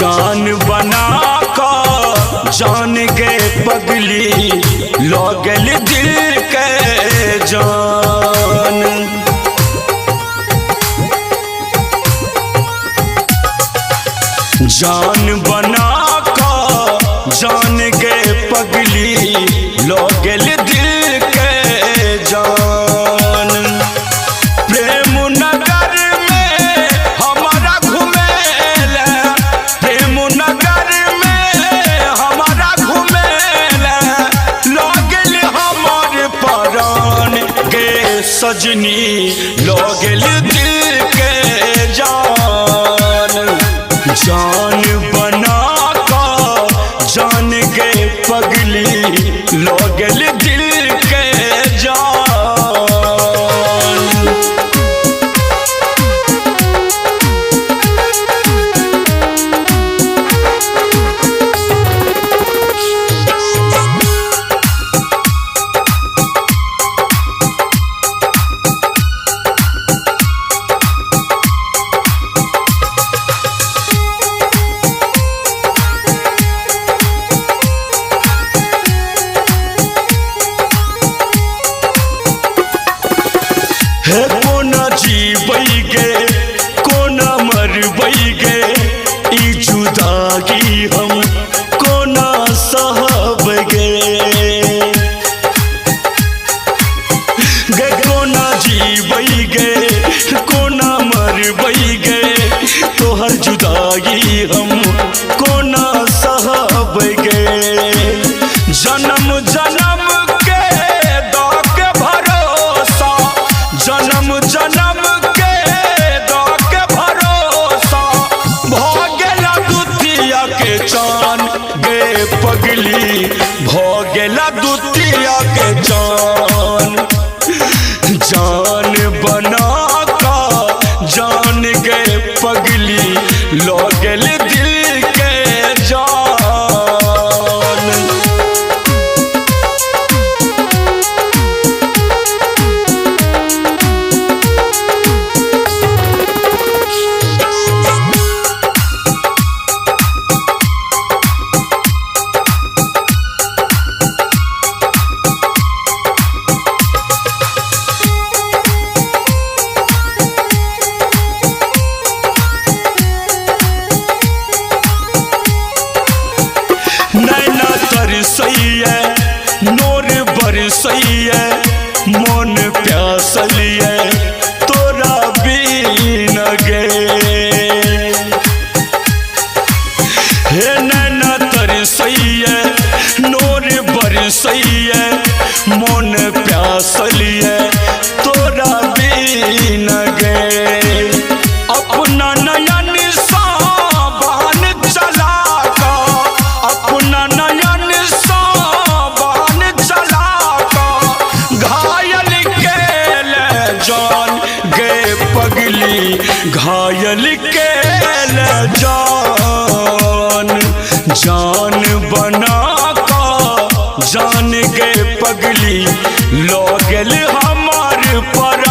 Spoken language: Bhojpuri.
जान बना का जान के पगली लगल दिल के जान। जान बना का जान के पगली लगल दिल के जान। प्रेम नगर में हमारा घुमेला, प्रेम नगर में हमारा घुमेला, लगल हमार प्राण के सजनी लगल दिल के जान। जान बना का जान के पगली लगल दिल के जान। है कोना जीवई गे कोना मरबई गे, ई जुदाई हम कोना सहब गे। गे कोना जीवई गे कोना मरबई गे, तोहर जुदाई हम कोना सहब गे। जन्म जन्म के दो के भरोसा, जन्म जन्म के दो के भरोसा, भगेला दुतिया के जान गे पगली, भगेला दुतिया के जान। जान बना का जान गे पगली लगल दिल के जान। नैना तरसैया नोर बरसैया, मन प्यासलिया तोरा बिन गे। हे नैना तरसैया नोर बरसैया, मन प्यासलिया तोरा बिन गे। अपना नयन सा बान चला का, अपना नयन सा बान चला का, घायल केल जान गे पगली घायल केल जान। जान बना का जान गे पगली लगल हमार पर